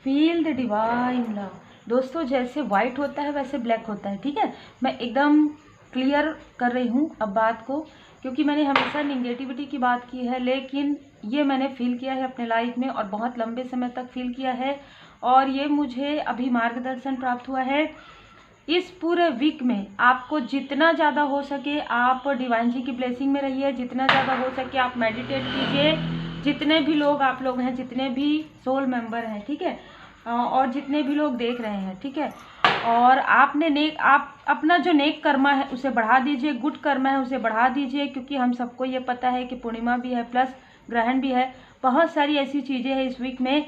Feel the divine love. दोस्तों, जैसे white होता है वैसे ब्लैक होता है, ठीक है। मैं एकदम क्लियर कर रही हूँ अब बात को, क्योंकि मैंने हमेशा निगेटिविटी की बात की है, लेकिन ये मैंने फील किया है अपने लाइफ में और बहुत लंबे समय तक फील किया है। और ये मुझे अभी मार्गदर्शन प्राप्त हुआ है। इस पूरे वीक में आपको जितना ज़्यादा हो सके आप डिवाइन जी की ब्लेसिंग में रहिए, जितना ज़्यादा हो सके आप मेडिटेट कीजिए। जितने भी लोग आप लोग हैं, जितने भी सोल मेंबर हैं, ठीक है, और जितने भी लोग देख रहे हैं, ठीक है, और आप अपना जो नेक कर्मा है उसे बढ़ा दीजिए, गुड कर्मा है उसे बढ़ा दीजिए, क्योंकि हम सबको ये पता है कि पूर्णिमा भी है प्लस ग्रहण भी है, बहुत सारी ऐसी चीज़ें हैं इस वीक में।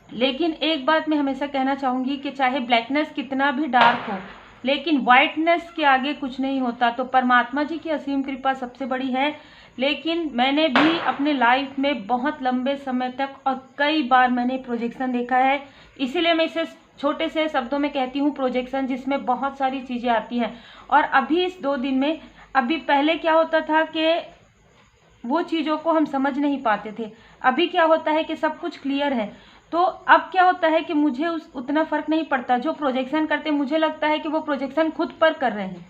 लेकिन एक बात मैं हमेशा कहना चाहूँगी कि चाहे ब्लैकनेस कितना भी डार्क हो, लेकिन वाइटनेस के आगे कुछ नहीं होता। तो परमात्मा जी की असीम कृपा सबसे बड़ी है। लेकिन मैंने भी अपने लाइफ में बहुत लंबे समय तक और कई बार मैंने प्रोजेक्शन देखा है, इसीलिए मैं इसे छोटे से शब्दों में कहती हूँ प्रोजेक्शन, जिसमें बहुत सारी चीज़ें आती हैं। और अभी इस 2 दिन में, अभी पहले क्या होता था कि वो चीज़ों को हम समझ नहीं पाते थे, अभी क्या होता है कि सब कुछ क्लियर है। तो अब क्या होता है कि मुझे उतना फर्क नहीं पड़ता। जो प्रोजेक्शन करते मुझे लगता है कि वो प्रोजेक्शन खुद पर कर रहे हैं,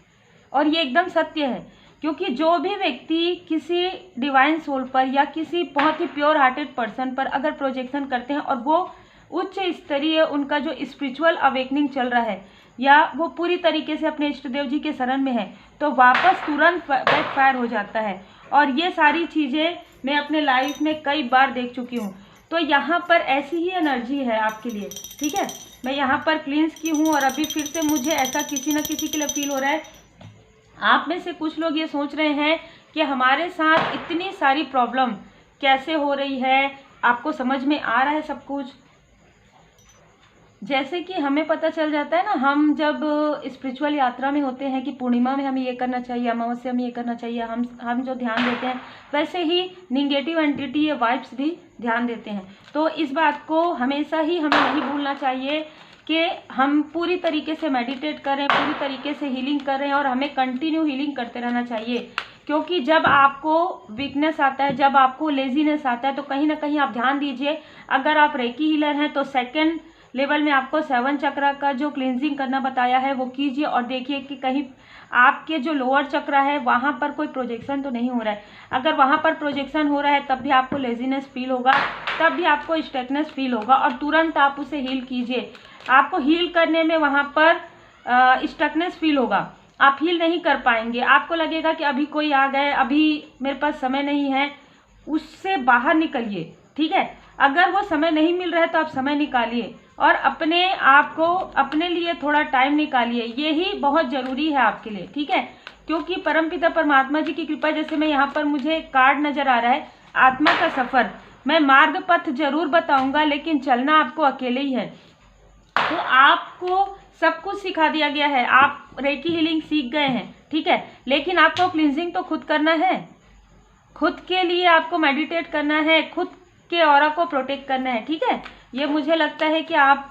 और ये एकदम सत्य है। क्योंकि जो भी व्यक्ति किसी डिवाइन सोल पर या किसी बहुत ही प्योर हार्टेड पर्सन पर अगर प्रोजेक्शन करते हैं और वो उच्च स्तरीय उनका जो स्पिरिचुअल अवेकनिंग चल रहा है, या वो पूरी तरीके से अपने इष्ट देव जी के शरण में है, तो वापस तुरंत बैकफायर हो जाता है। और ये सारी चीज़ें मैं अपने लाइफ में कई बार देख चुकी हूँ। तो यहाँ पर ऐसी ही एनर्जी है आपके लिए, ठीक है। मैं यहाँ पर क्लींस की हूँ और अभी फिर से मुझे ऐसा किसी न किसी के लिए फील हो रहा है। आप में से कुछ लोग ये सोच रहे हैं कि हमारे साथ इतनी सारी प्रॉब्लम कैसे हो रही है, आपको समझ में आ रहा है सब कुछ। जैसे कि हमें पता चल जाता है ना, हम जब स्पिरिचुअल यात्रा में होते हैं कि पूर्णिमा में हमें ये करना चाहिए, अमावस्या में ये करना चाहिए, हम जो ध्यान देते हैं, वैसे ही निगेटिव एंटिटी या वाइब्स भी ध्यान देते हैं। तो इस बात को हमेशा ही हमें नहीं भूलना चाहिए कि हम पूरी तरीके से मेडिटेट करें, पूरी तरीके से हीलिंग करें, और हमें कंटिन्यू हीलिंग करते रहना चाहिए। क्योंकि जब आपको वीकनेस आता है, जब आपको लेजीनेस आता है, तो कहीं ना कहीं आप ध्यान दीजिए। अगर आप रेकी हीलर हैं तो सेकंड लेवल में आपको 7 चक्रा का जो क्लींजिंग करना बताया है वो कीजिए, और देखिए कि कहीं आपके जो लोअर चक्रा है वहाँ पर कोई प्रोजेक्शन तो नहीं हो रहा है। अगर वहाँ पर प्रोजेक्शन हो रहा है तब भी आपको लेजीनेस फील होगा, तब भी आपको स्टकनेस फील होगा, और तुरंत आप उसे हील कीजिए। आपको हील करने में वहाँ पर स्टकनेस फील होगा, आप हील नहीं कर पाएंगे, आपको लगेगा कि अभी कोई आ गए, अभी मेरे पास समय नहीं है। उससे बाहर निकलिए, ठीक है। अगर वो समय नहीं मिल रहा है तो आप समय निकालिए और अपने आप को, अपने लिए थोड़ा टाइम निकालिए, यही बहुत ज़रूरी है आपके लिए, ठीक है। क्योंकि परमपिता परमात्मा जी की कृपा, जैसे मैं यहाँ पर मुझे कार्ड नज़र आ रहा है आत्मा का सफ़र, मैं मार्ग पथ जरूर बताऊंगा, लेकिन चलना आपको अकेले ही है। तो आपको सब कुछ सिखा दिया गया है, आप रेकी हीलिंग सीख गए हैं, ठीक है, लेकिन आपको क्लींजिंग तो खुद करना है, खुद के लिए आपको मेडिटेट करना है, खुद के ऑरा को प्रोटेक्ट करना है, ठीक है। ये मुझे लगता है कि आप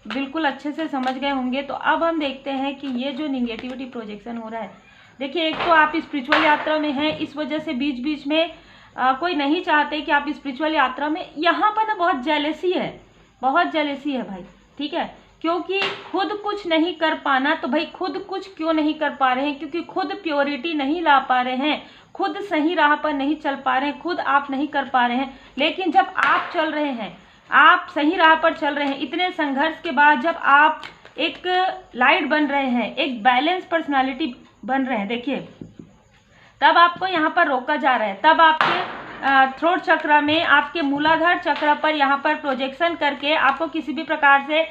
बिल्कुल अच्छे से समझ गए होंगे। तो अब हम देखते हैं कि ये जो निगेटिविटी प्रोजेक्शन हो रहा है, देखिए, एक तो आप स्पिरिचुअल यात्रा में हैं, इस वजह से बीच बीच में कोई नहीं चाहते कि आप स्पिरिचुअल यात्रा में, यहाँ पर ना बहुत जेलेसी है, बहुत जेलेसी है भाई, ठीक है। क्योंकि खुद कुछ नहीं कर पाना, तो भाई खुद कुछ क्यों नहीं कर पा रहे हैं? क्योंकि खुद प्योरिटी नहीं ला पा रहे हैं, खुद सही राह पर नहीं चल पा रहे हैं, खुद आप नहीं कर पा रहे हैं। लेकिन जब आप चल रहे हैं, आप सही राह पर चल रहे हैं, इतने संघर्ष के बाद जब आप एक लाइट बन रहे हैं, एक बैलेंस पर्सनालिटी बन रहे हैं, देखिए, तब आपको यहाँ पर रोका जा रहा है, तब आपके थ्रोट चक्र में, आपके मूलाधार चक्र पर यहाँ पर प्रोजेक्शन करके आपको किसी भी प्रकार से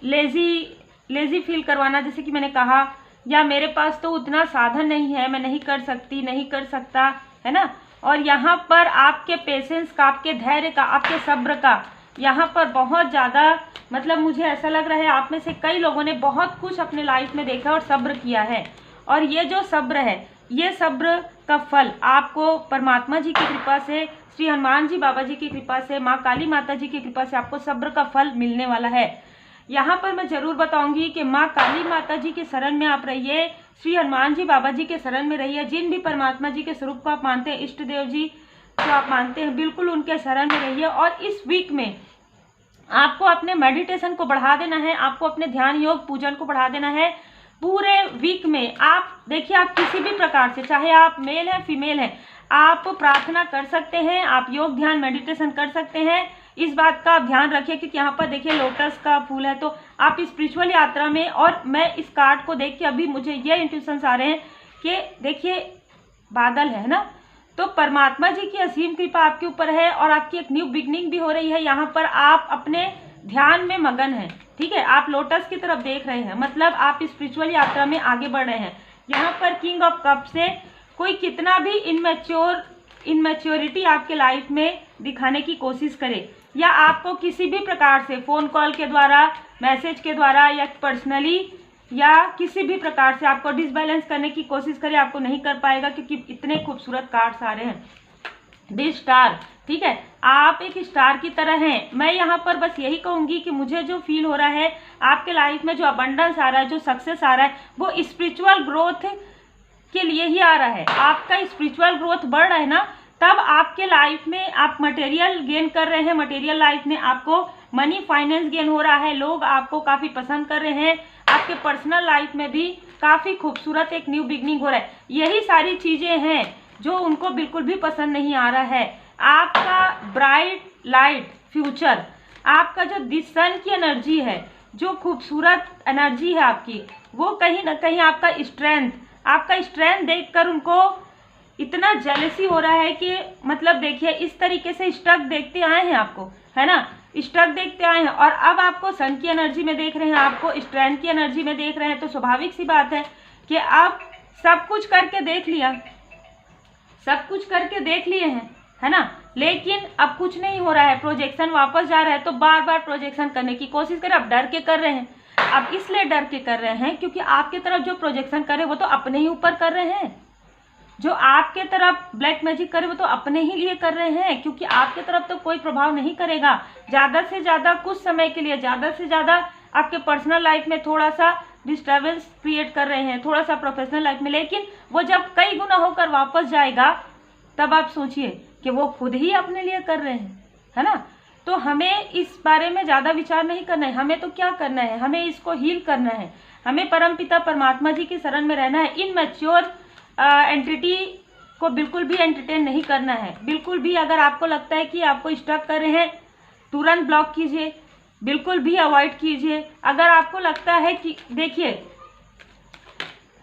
लेजी फील करवाना, जैसे कि मैंने कहा, या मेरे पास तो उतना साधन नहीं है, मैं नहीं कर सकती, नहीं कर सकता, है ना। और यहाँ पर आपके पेशेंस का, आपके धैर्य का, आपके सब्र का, यहाँ पर बहुत ज़्यादा, मतलब मुझे ऐसा लग रहा है आप में से कई लोगों ने बहुत कुछ अपने लाइफ में देखा और सब्र किया है। और ये जो सब्र है, ये सब्र का फल आपको परमात्मा जी की कृपा से, श्री हनुमान जी बाबा जी की कृपा से, माँ काली माता जी की कृपा से आपको सब्र का फल मिलने वाला है। यहाँ पर मैं जरूर बताऊंगी कि माँ काली माता जी के शरण में आप रहिए, श्री हनुमान जी बाबा जी के शरण में रहिए, जिन भी परमात्मा जी के स्वरूप को आप मानते हैं, इष्ट देव जी जो आप मानते हैं, बिल्कुल उनके शरण में रहिए। और इस वीक में आपको अपने मेडिटेशन को बढ़ा देना है, आपको अपने ध्यान योग पूजन को बढ़ा देना है। पूरे वीक में आप देखिए, आप किसी भी प्रकार से, चाहे आप मेल हैं फीमेल हैं, आप प्रार्थना कर सकते हैं, आप योग ध्यान मेडिटेशन कर सकते हैं। इस बात का आप ध्यान रखिए, क्योंकि यहाँ पर देखिए लोटस का फूल है, तो आप स्पिरिचुअल यात्रा में, और मैं इस कार्ड को देख के अभी मुझे ये इंट्यूशंस आ रहे हैं कि देखिए बादल है ना, तो परमात्मा जी की असीम कृपा आपके ऊपर है और आपकी एक न्यू बिगनिंग भी हो रही है। यहाँ पर आप अपने ध्यान में मगन हैं, ठीक है, आप लोटस की तरफ देख रहे हैं, मतलब आप स्पिरिचुअल यात्रा में आगे बढ़ रहे हैं। यहाँ पर किंग ऑफ कप से कोई कितना भी इनमेच्योरिटी आपके लाइफ में दिखाने की कोशिश करे, या आपको किसी भी प्रकार से फ़ोन कॉल के द्वारा, मैसेज के द्वारा, या पर्सनली, या किसी भी प्रकार से आपको डिसबैलेंस करने की कोशिश करे, आपको नहीं कर पाएगा, क्योंकि इतने खूबसूरत कार्ड्स आ रहे हैं। दी स्टार, ठीक है, आप एक स्टार की तरह हैं। मैं यहाँ पर बस यही कहूँगी कि मुझे जो फील हो रहा है, आपके लाइफ में जो अबंडेंस आ रहा है, जो सक्सेस आ रहा है, वो स्पिरिचुअल ग्रोथ के लिए ही आ रहा है। आपका स्पिरिचुअल ग्रोथ बढ़ रहा है ना, तब आपके लाइफ में आप मटेरियल गेन कर रहे हैं, मटेरियल लाइफ में आपको मनी फाइनेंस गेन हो रहा है, लोग आपको काफ़ी पसंद कर रहे हैं, आपके पर्सनल लाइफ में भी काफ़ी खूबसूरत एक न्यू बिगनिंग हो रहा है। यही सारी चीज़ें हैं जो उनको बिल्कुल भी पसंद नहीं आ रहा है। आपका ब्राइट लाइट फ्यूचर, आपका जो दिस सन की एनर्जी है, जो खूबसूरत एनर्जी है आपकी, वो कहीं ना कहीं आपका स्ट्रेंथ देखकर उनको इतना जेलसी हो रहा है कि मतलब देखिए, इस तरीके से स्ट्रक देखते आए हैं आपको, है ना, स्ट्रक देखते आए हैं, और अब आपको सन की एनर्जी में देख रहे हैं, आपको स्ट्रेंथ की एनर्जी में देख रहे हैं। तो स्वाभाविक सी बात है कि आप सब कुछ करके देख लिया, सब कुछ करके देख लिए हैं, है ना, लेकिन अब कुछ नहीं हो रहा है, प्रोजेक्शन वापस जा रहा है। तो बार बार प्रोजेक्शन करने की कोशिश करें, अब डर के कर रहे हैं। अब इसलिए डर के कर रहे हैं क्योंकि आपके तरफ जो प्रोजेक्शन करे वो तो अपने ही ऊपर कर रहे हैं, जो आपके तरफ ब्लैक मैजिक करे वो तो अपने ही लिए कर रहे हैं, क्योंकि आपके तरफ तो कोई प्रभाव नहीं करेगा। ज़्यादा से ज़्यादा कुछ समय के लिए, ज़्यादा से ज़्यादा आपके पर्सनल लाइफ में थोड़ा सा डिस्टर्बेंस क्रिएट कर रहे हैं, थोड़ा सा प्रोफेशनल लाइफ में, लेकिन वो जब कई गुना होकर वापस जाएगा, तब आप सोचिए कि वो खुद ही अपने लिए कर रहे हैं, है ना। तो हमें इस बारे में ज़्यादा विचार नहीं करना है, हमें तो क्या करना है, हमें इसको हील करना है, हमें परमपिता परमात्मा जी की शरण में रहना है। इनमैच्योर एंटिटी को बिल्कुल भी एंटरटेन नहीं करना है, बिल्कुल भी। अगर आपको लगता है कि आपको स्टक कर रहे हैं, तुरंत ब्लॉक कीजिए, बिल्कुल भी अवॉइड कीजिए। अगर आपको लगता है कि देखिए,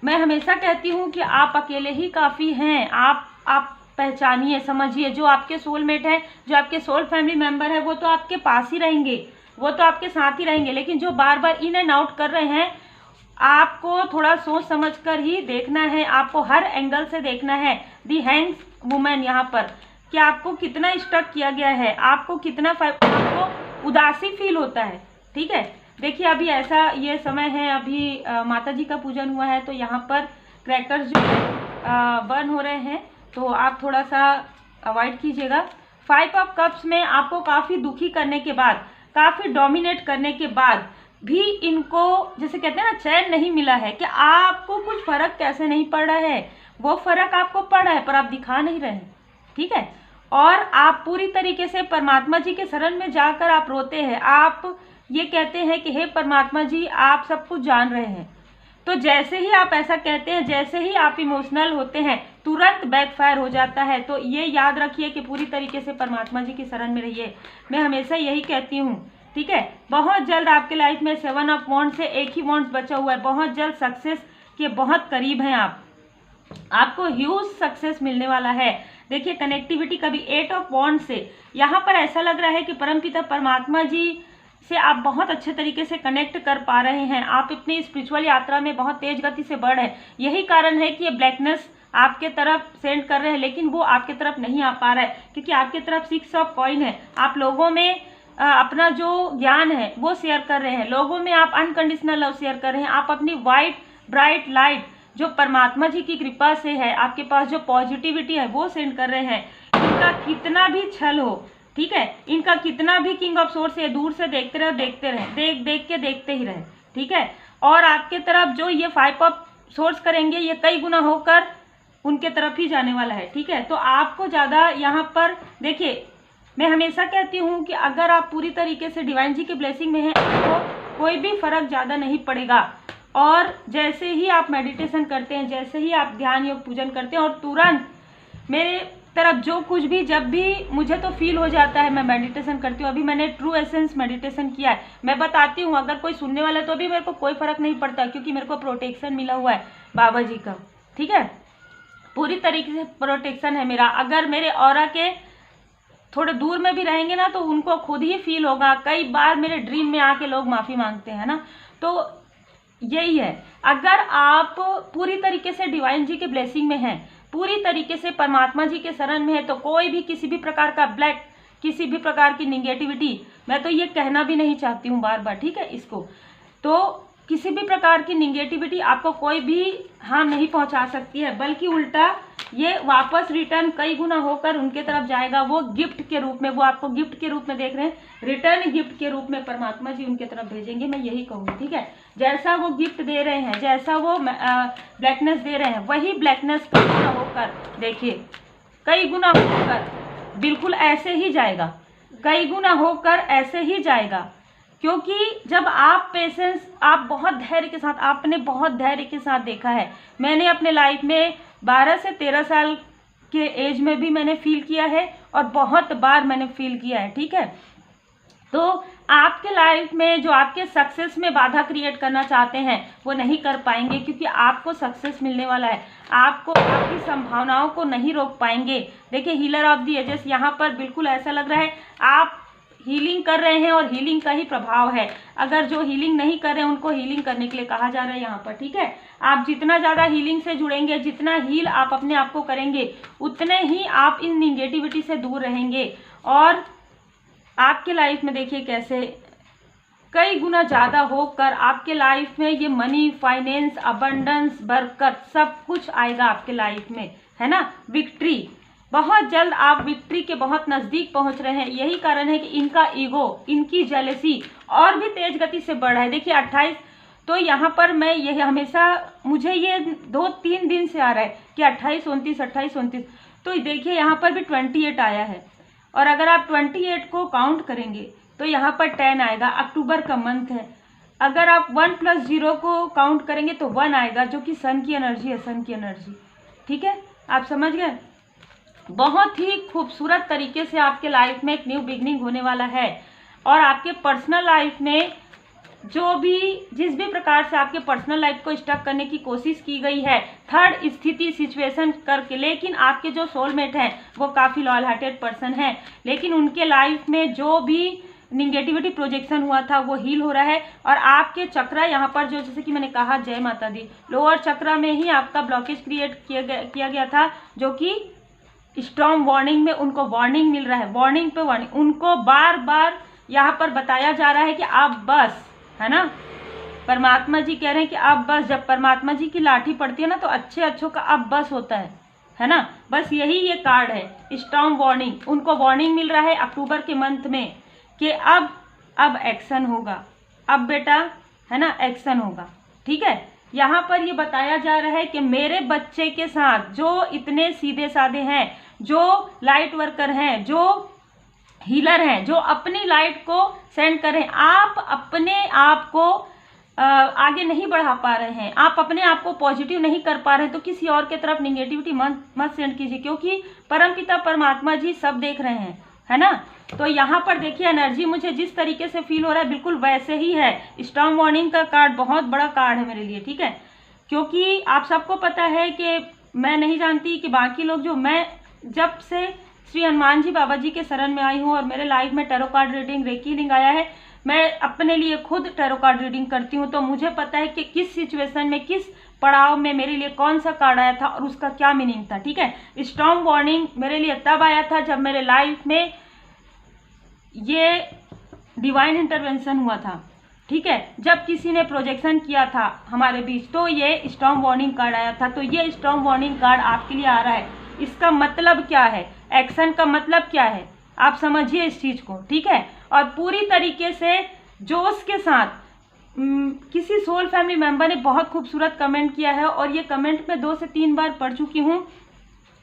मैं हमेशा कहती हूँ कि आप अकेले ही काफ़ी हैं, आप पहचानिए, समझिए, जो आपके सोलमेट हैं, जो आपके सोल फैमिली मेम्बर है, वो तो आपके पास ही रहेंगे, वो तो आपके साथ ही रहेंगे, लेकिन जो बार बार इन एंड आउट कर रहे हैं, आपको थोड़ा सोच समझ कर ही देखना है, आपको हर एंगल से देखना है। दी हैंग्ड वुमेन यहाँ पर कि आपको कितना स्टक किया गया है, आपको कितना आपको उदासी फील होता है, ठीक है। देखिए अभी ऐसा ये समय है, अभी माता जी का पूजन हुआ है, तो यहाँ पर क्रैकर्स जो बर्न हो रहे हैं, तो आप थोड़ा सा अवॉइड कीजिएगा। 5 ऑफ कप्स में आपको काफ़ी दुखी करने के बाद, काफ़ी डोमिनेट करने के बाद भी इनको, जैसे कहते हैं ना, चैन नहीं मिला है कि आपको कुछ फर्क कैसे नहीं पड़ रहा है। वो फर्क आपको पड़ रहा है पर आप दिखा नहीं रहे हैं, ठीक है। और आप पूरी तरीके से परमात्मा जी के शरण में जाकर आप रोते हैं, आप ये कहते हैं कि हे परमात्मा जी, आप सब कुछ जान रहे हैं। तो जैसे ही आप ऐसा कहते हैं, जैसे ही आप इमोशनल होते हैं, तुरंत बैकफायर हो जाता है। तो ये याद रखिए कि पूरी तरीके से परमात्मा जी की शरण में रहिए, मैं हमेशा यही कहती हूँ, ठीक है। बहुत जल्द आपके लाइफ में 7 ऑफ वॉन्ड्स से एक ही वॉन्ड्स बचा हुआ है, बहुत जल्द सक्सेस के बहुत करीब हैं आप, आपको ह्यूज सक्सेस मिलने वाला है। देखिए कनेक्टिविटी का भी 8 ऑफ वॉन्ड्स से यहाँ पर ऐसा लग रहा है कि परमपिता परमात्मा जी से आप बहुत अच्छे तरीके से कनेक्ट कर पा रहे हैं, आप अपनी स्पिरिचुअल यात्रा में बहुत तेज गति से बढ़ रहे हैं। यही कारण है कि ये ब्लैकनेस आपके तरफ सेंड कर रहे हैं, लेकिन वो आपके तरफ नहीं आ पा रहा है, क्योंकि आपके तरफ 6 ऑफ कॉइन है। आप लोगों में अपना जो ज्ञान है वो शेयर कर रहे हैं, लोगों में आप अनकंडीशनल लव शेयर कर रहे हैं, आप अपनी वाइट ब्राइट लाइट जो परमात्मा जी की कृपा से है, आपके पास जो पॉजिटिविटी है वो सेंड कर रहे हैं। इनका कितना भी छल हो, ठीक है, इनका कितना भी किंग ऑफ सोर्स है, दूर से देखते रहे, देख के देखते ही रहे, ठीक है। और आपके तरफ जो ये 5 ऑफ सोर्स करेंगे, ये कई गुना होकर उनके तरफ ही जाने वाला है, ठीक है। तो आपको ज़्यादा यहाँ पर देखिए, मैं हमेशा कहती हूँ कि अगर आप पूरी तरीके से डिवाइन जी के ब्लेसिंग में हैं तो कोई भी फर्क ज़्यादा नहीं पड़ेगा। और जैसे ही आप मेडिटेशन करते हैं, जैसे ही आप ध्यान योग पूजन करते हैं और तुरंत मेरे तरफ जो कुछ भी, जब भी मुझे तो फील हो जाता है, मैं मेडिटेशन करती हूँ। अभी मैंने ट्रू एसेंस मेडिटेशन किया है, मैं बताती हूँ, अगर कोई सुनने वाला है तो अभी मेरे को कोई फर्क नहीं पड़ता, क्योंकि मेरे को प्रोटेक्शन मिला हुआ है बाबा जी का, ठीक है, पूरी तरीके से प्रोटेक्शन है मेरा। अगर मेरे ऑरा के थोड़े दूर में भी रहेंगे ना तो उनको खुद ही फील होगा। कई बार मेरे ड्रीम में आके लोग माफ़ी मांगते हैं ना, तो यही है, अगर आप पूरी तरीके से डिवाइन जी के ब्लेसिंग में हैं, पूरी तरीके से परमात्मा जी के शरण में है, तो कोई भी किसी भी प्रकार का ब्लैक, किसी भी प्रकार की निगेटिविटी, मैं तो ये कहना भी नहीं चाहती हूँ बार बार, ठीक है, इसको तो किसी भी प्रकार की निगेटिविटी आपको कोई भी हार्म नहीं पहुंचा सकती है, बल्कि उल्टा ये वापस रिटर्न कई गुना होकर उनके तरफ जाएगा। वो गिफ्ट के रूप में, वो आपको गिफ्ट के रूप में देख रहे हैं, रिटर्न गिफ्ट के रूप में परमात्मा जी उनके तरफ भेजेंगे, मैं यही कहूँगी, ठीक है। जैसा वो गिफ्ट दे रहे हैं, जैसा वो ब्लैकनेस दे रहे हैं, वही ब्लैकनेस कई गुना होकर, देखिए कई गुना होकर बिल्कुल ऐसे ही जाएगा, कई गुना होकर ऐसे ही जाएगा। क्योंकि जब आप पेशेंस, आप बहुत धैर्य के साथ, आपने बहुत धैर्य के साथ देखा है, मैंने अपने लाइफ में 12 से 13 साल के एज में भी मैंने फील किया है और बहुत बार मैंने फील किया है, ठीक है। तो आपके लाइफ में जो आपके सक्सेस में बाधा क्रिएट करना चाहते हैं वो नहीं कर पाएंगे, क्योंकि आपको सक्सेस मिलने वाला है, आपको आपकी संभावनाओं को नहीं रोक पाएंगे। देखिए हीलर ऑफ दी एजेस, यहाँ पर बिल्कुल ऐसा लग रहा है आप हीलिंग कर रहे हैं और हीलिंग का ही प्रभाव है। अगर जो हीलिंग नहीं कर रहे हैं उनको हीलिंग करने के लिए कहा जा रहा है यहाँ पर, ठीक है। आप जितना ज़्यादा हीलिंग से जुड़ेंगे, जितना हील आप अपने आप को करेंगे, उतने ही आप इन निगेटिविटी से दूर रहेंगे और आपके लाइफ में देखिए कैसे कई गुना ज़्यादा होकर आपके लाइफ में ये मनी, फाइनेंस, अबंडेंस, बरकत सब कुछ आएगा आपके लाइफ में, है ना। विक्ट्री, बहुत जल्द आप विक्ट्री के बहुत नज़दीक पहुंच रहे हैं। यही कारण है कि इनका ईगो, इनकी जेलसी और भी तेज गति से बढ़ रहा है। देखिए 28, तो यहाँ पर मैं यही हमेशा, मुझे ये 2-3 दिन से आ रहा है कि 28, 29, 28, 29, तो देखिए यहाँ पर भी 28 आया है। और अगर आप 28 को काउंट करेंगे तो यहाँ पर 10 आएगा। अक्टूबर का मंथ है, अगर आप 1 + 0 को काउंट करेंगे तो 1 आएगा, जो कि सन की एनर्जी है, सन की एनर्जी, ठीक है, आप समझ गए। बहुत ही खूबसूरत तरीके से आपके लाइफ में एक न्यू बिगनिंग होने वाला है और आपके पर्सनल लाइफ में जो भी, जिस भी प्रकार से आपके पर्सनल लाइफ को स्टक करने की कोशिश की गई है, थर्ड स्थिति सिचुएशन करके, लेकिन आपके जो सोलमेट हैं वो काफ़ी लॉयल हार्टेड पर्सन हैं, लेकिन उनके लाइफ में जो भी निगेटिविटी प्रोजेक्शन हुआ था वो हील हो रहा है। और आपके चक्रा यहाँ पर जो, जैसे कि मैंने कहा, जय माता दी, लोअर चक्रा में ही आपका ब्लॉकेज क्रिएट किया गया था, जो कि स्टॉर्म वार्निंग में उनको वार्निंग मिल रहा है, वार्निंग पे वार्निंग, उनको बार बार यहाँ पर बताया जा रहा है कि आप बस, है ना, परमात्मा जी कह रहे हैं कि आप बस। जब परमात्मा जी की लाठी पड़ती है ना तो अच्छे अच्छों का अब बस होता है ना, बस यही ये कार्ड है, स्टॉर्म वार्निंग। उनको वार्निंग मिल रहा है अक्टूबर के मंथ में कि अब एक्शन होगा, अब बेटा, है ना, एक्शन होगा, ठीक है। यहाँ पर ये बताया जा रहा है कि मेरे बच्चे के साथ जो इतने सीधे साधे हैं, जो लाइट वर्कर हैं, जो हीलर हैं, जो अपनी लाइट को सेंड कर रहे हैं, आप अपने आप को आगे नहीं बढ़ा पा रहे हैं, आप अपने आप को पॉजिटिव नहीं कर पा रहे हैं, तो किसी और के तरफ निगेटिविटी मत सेंड कीजिए, क्योंकि परमपिता परमात्मा जी सब देख रहे हैं, है ना। तो यहाँ पर देखिए एनर्जी मुझे जिस तरीके से फील हो रहा है बिल्कुल वैसे ही है। स्टॉर्म वार्निंग का कार्ड बहुत बड़ा कार्ड है मेरे लिए, ठीक है, क्योंकि आप सबको पता है कि मैं नहीं जानती कि बाकी लोग, जो मैं जब से श्री हनुमान जी बाबा जी के शरण में आई हूँ और मेरे लाइफ में tarot card reading, recce healing आया है, मैं अपने लिए खुद टैरो कार्ड रीडिंग करती हूँ, तो मुझे पता है कि किस सिचुएशन में, किस पड़ाव में मेरे लिए कौन सा कार्ड आया था और उसका क्या मीनिंग था, ठीक है। स्टॉर्म वार्निंग मेरे लिए तब आया था जब मेरे लाइफ में ये डिवाइन इंटरवेंशन हुआ था, ठीक है, जब किसी ने प्रोजेक्शन किया था हमारे बीच, तो ये स्टॉर्म वार्निंग कार्ड आया था। तो ये स्टॉर्म वार्निंग कार्ड आपके लिए आ रहा है, इसका मतलब क्या है, एक्शन का मतलब क्या है, आप समझिए इस चीज़ को, ठीक है। और पूरी तरीके से जोश के साथ, किसी सोल फैमिली मेंबर ने बहुत खूबसूरत कमेंट किया है और ये कमेंट मैं 2 से 3 बार पढ़ चुकी हूँ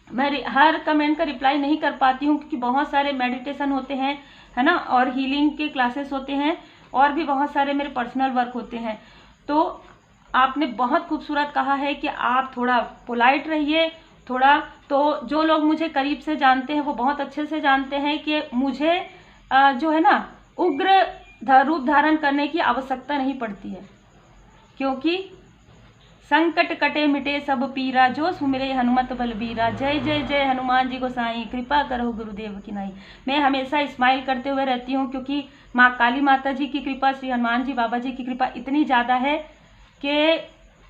मैं हर कमेंट का रिप्लाई नहीं कर पाती हूँ, क्योंकि बहुत सारे मेडिटेशन होते हैं, है ना, और हीलिंग के क्लासेस होते हैं, और भी बहुत सारे मेरे पर्सनल वर्क होते हैं। तो आपने बहुत खूबसूरत कहा है कि आप थोड़ा पोलाइट रहिए, थोड़ा, तो जो लोग मुझे करीब से जानते हैं वो बहुत अच्छे से जानते हैं कि मुझे जो है ना उग्र रूप धारण करने की आवश्यकता नहीं पड़ती है, क्योंकि संकट कटे मिटे सब पीरा, जो सुमिरे हनुमत बलबीरा, जय जय जय हनुमान जी गोसाई, कृपा करो गुरुदेव की नाई। मैं हमेशा स्माइल करते हुए रहती हूँ, क्योंकि माँ काली माता जी की कृपा, श्री हनुमान जी बाबा जी की कृपा इतनी ज़्यादा है कि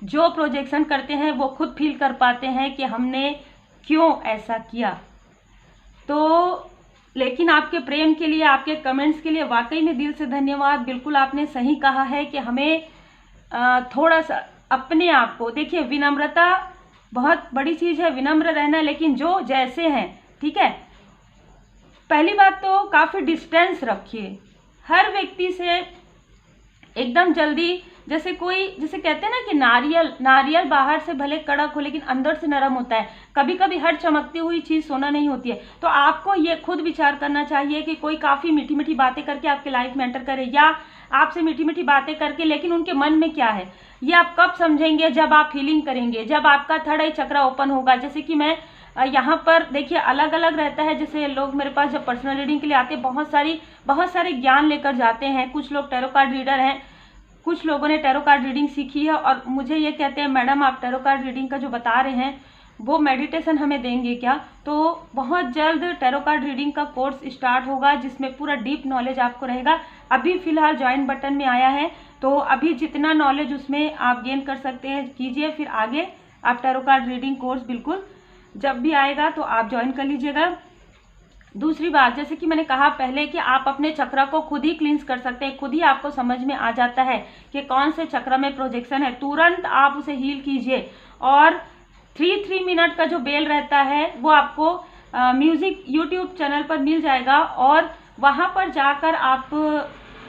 जो प्रोजेक्शन करते हैं वो खुद फील कर पाते हैं कि हमने क्यों ऐसा किया। तो लेकिन आपके प्रेम के लिए, आपके कमेंट्स के लिए वाकई में दिल से धन्यवाद। बिल्कुल आपने सही कहा है कि हमें थोड़ा सा अपने आप को, देखिए विनम्रता बहुत बड़ी चीज़ है, विनम्र रहना, लेकिन जो जैसे हैं, ठीक है, पहली बात तो काफ़ी डिस्टेंस रखिए हर व्यक्ति से, एकदम जल्दी, जैसे कहते हैं ना कि नारियल बाहर से भले कड़क हो लेकिन अंदर से नरम होता है। कभी कभी हर चमकती हुई चीज़ सोना नहीं होती है। तो आपको ये खुद विचार करना चाहिए कि कोई काफ़ी मीठी मीठी बातें करके आपके लाइफ में एंटर करे, या आपसे मीठी मीठी बातें करके लेकिन उनके मन में क्या है, ये आप कब समझेंगे, जब आप हीलिंग करेंगे, जब आपका थर्ड आई चक्रा ओपन होगा। जैसे कि मैं यहाँ पर देखिए अलग अलग रहता है, जैसे लोग मेरे पास जब पर्सनल रीडिंग के लिए आते हैं बहुत सारे ज्ञान लेकर जाते हैं। कुछ लोग टैरो कार्ड रीडर हैं, कुछ लोगों ने टैरो कार्ड रीडिंग सीखी है और मुझे ये कहते हैं मैडम आप टैरो कार्ड रीडिंग का जो बता रहे हैं वो मेडिटेशन हमें देंगे क्या। तो बहुत जल्द टैरो कार्ड रीडिंग का कोर्स स्टार्ट होगा, जिसमें पूरा डीप नॉलेज आपको रहेगा। अभी फिलहाल ज्वाइन बटन में आया है, तो अभी जितना नॉलेज उसमें आप गेन कर सकते हैं कीजिए, फिर आगे आप टैरो कार्ड रीडिंग कोर्स बिल्कुल जब भी आएगा तो आप ज्वाइन कर लीजिएगा। दूसरी बात, जैसे कि मैंने कहा पहले कि आप अपने चक्र को खुद ही क्लींस कर सकते हैं, खुद ही आपको समझ में आ जाता है कि कौन से चक्र में प्रोजेक्शन है, तुरंत आप उसे हील कीजिए। और 3 मिनट का जो बेल रहता है वो आपको म्यूजिक यूट्यूब चैनल पर मिल जाएगा, और वहाँ पर जाकर आप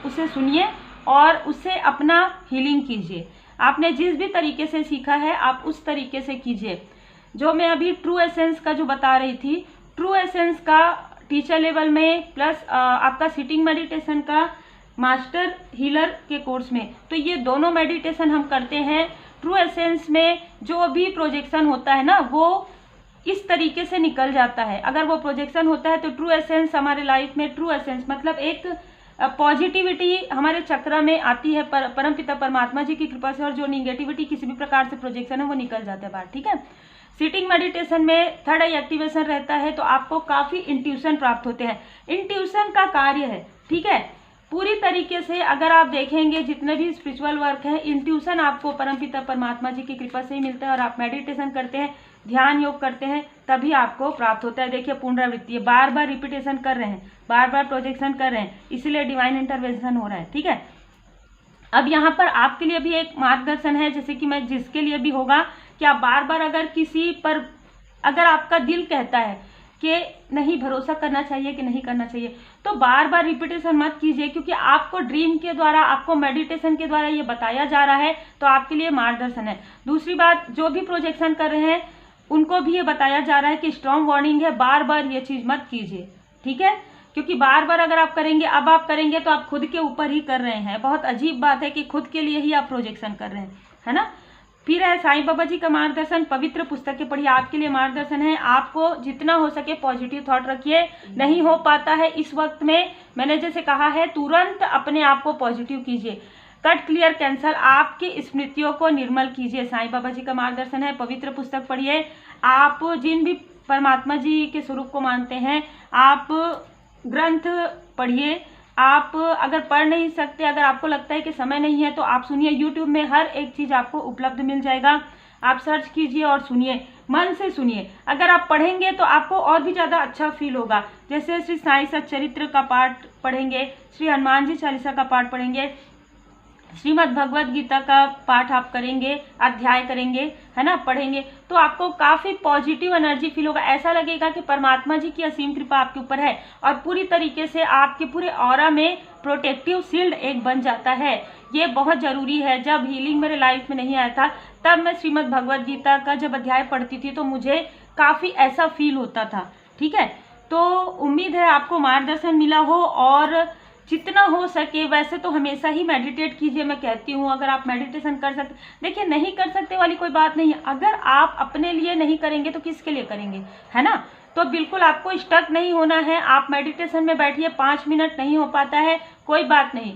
उसे सुनिए और उससे अपना हीलिंग कीजिए। आपने जिस भी तरीके से सीखा है आप उस तरीके से कीजिए। जो मैं अभी ट्रू एसेंस का जो बता रही थी, ट्रू एसेंस का टीचर लेवल में प्लस आपका सिटिंग मेडिटेशन का मास्टर हीलर के कोर्स में, तो ये दोनों मेडिटेशन हम करते हैं। ट्रू एसेंस में जो भी प्रोजेक्शन होता है ना वो इस तरीके से निकल जाता है। अगर वो प्रोजेक्शन होता है तो ट्रू एसेंस हमारे लाइफ में, ट्रू एसेंस मतलब एक पॉजिटिविटी हमारे चक्र में आती है परमपिता परमात्मा जी की कृपा से, और जो निगेटिविटी किसी भी प्रकार से प्रोजेक्शन है वो निकल जाता है बाहर, ठीक है। सिटिंग मेडिटेशन में थर्ड आई एक्टिवेशन रहता है, तो आपको काफ़ी इंट्यूशन प्राप्त होते हैं। इंट्यूशन का कार्य है, ठीक है, पूरी तरीके से अगर आप देखेंगे जितने भी स्पिरिचुअल वर्क है, इंट्यूशन आपको परमपिता परमात्मा जी की कृपा से ही मिलता है। और आप मेडिटेशन करते हैं, ध्यान योग करते हैं, तभी आपको प्राप्त होता है। देखिए पुनरावृत्ति है, बार बार रिपीटेशन कर रहे हैं, बार बार प्रोजेक्शन कर रहे हैं, इसीलिए डिवाइन इंटरवेंशन हो रहा है, ठीक है। अब यहाँ पर आपके लिए भी एक मार्गदर्शन है, जैसे कि मैं जिसके लिए भी होगा कि आप बार बार अगर किसी पर, अगर आपका दिल कहता है कि नहीं भरोसा करना चाहिए कि नहीं करना चाहिए, तो बार बार रिपीटेशन मत कीजिए, क्योंकि आपको ड्रीम के द्वारा, आपको मेडिटेशन के द्वारा ये बताया जा रहा है, तो आपके लिए मार्गदर्शन है। दूसरी बात, जो भी प्रोजेक्शन कर रहे हैं उनको भी ये बताया जा रहा है कि स्ट्रॉन्ग वार्निंग है, बार बार ये चीज़ मत कीजिए, ठीक है, क्योंकि बार बार अगर आप करेंगे, अब आप करेंगे तो आप खुद के ऊपर ही कर रहे हैं। बहुत अजीब बात है कि खुद के लिए ही आप प्रोजेक्शन कर रहे हैं, है ना। फिर है साईं बाबा जी का मार्गदर्शन, पवित्र पुस्तकें पढ़िए, आपके लिए मार्गदर्शन है। आपको जितना हो सके पॉजिटिव थॉट रखिए, नहीं हो पाता है इस वक्त में, मैंने जैसे कहा है तुरंत अपने आप को पॉजिटिव कीजिए। कट क्लियर कैंसल, आपकी स्मृतियों को निर्मल कीजिए, साईं बाबा जी का मार्गदर्शन है। पवित्र पुस्तक पढ़िए, आप जिन भी परमात्मा जी के स्वरूप को मानते हैं, आप ग्रंथ पढ़िए। आप अगर पढ़ नहीं सकते, अगर आपको लगता है कि समय नहीं है, तो आप सुनिए, यूट्यूब में हर एक चीज़ आपको उपलब्ध मिल जाएगा, आप सर्च कीजिए और सुनिए, मन से सुनिए। अगर आप पढ़ेंगे तो आपको और भी ज़्यादा अच्छा फील होगा। जैसे श्री साईं सच्चरित्र का पाठ पढ़ेंगे, श्री हनुमान जी चालीसा का पाठ पढ़ेंगे, श्रीमद् भगवद गीता का पाठ आप करेंगे, अध्याय करेंगे, है ना, पढ़ेंगे, तो आपको काफ़ी पॉजिटिव एनर्जी फील होगा। ऐसा लगेगा कि परमात्मा जी की असीम कृपा आपके ऊपर है, और पूरी तरीके से आपके पूरे ऑरा में प्रोटेक्टिव शील्ड एक बन जाता है। ये बहुत ज़रूरी है। जब हीलिंग मेरे लाइफ में नहीं आया था, तब मैं श्रीमद् भगवद गीता का जब अध्याय पढ़ती थी तो मुझे काफ़ी ऐसा फील होता था। ठीक है, तो उम्मीद है आपको मार्गदर्शन मिला हो, और जितना हो सके वैसे तो हमेशा ही मेडिटेट कीजिए, मैं कहती हूँ। अगर आप मेडिटेशन कर सकते, देखिए नहीं कर सकते वाली कोई बात नहीं है, अगर आप अपने लिए नहीं करेंगे तो किसके लिए करेंगे, है ना। तो बिल्कुल आपको स्टक नहीं होना है, आप मेडिटेशन में बैठिए, 5 मिनट नहीं हो पाता है कोई बात नहीं,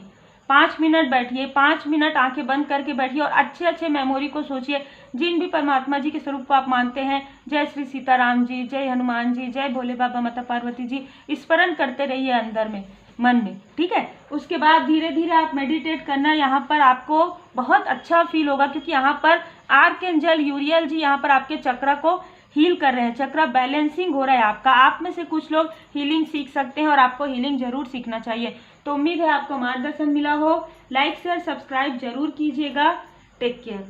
5 मिनट बैठिए, 5 मिनट आंखें बंद करके बैठिए और अच्छे अच्छे मेमोरी को सोचिए, जिन भी परमात्मा जी के स्वरूप को आप मानते हैं, जय श्री सीताराम जी, जय हनुमान जी, जय भोले बाबा, माता पार्वती जी, स्मरण करते रहिए अंदर में, मन में। ठीक है, उसके बाद धीरे धीरे आप मेडिटेट करना, यहाँ पर आपको बहुत अच्छा फील होगा, क्योंकि यहाँ पर आर्कएंजल यूरियल जी यहाँ पर आपके चक्र को हील कर रहे हैं, चक्र बैलेंसिंग हो रहा है आपका। आप में से कुछ लोग हीलिंग सीख सकते हैं और आपको हीलिंग जरूर सीखना चाहिए। तो उम्मीद है आपको मार्गदर्शन मिला हो। लाइक शेयर सब्सक्राइब जरूर कीजिएगा। Take care.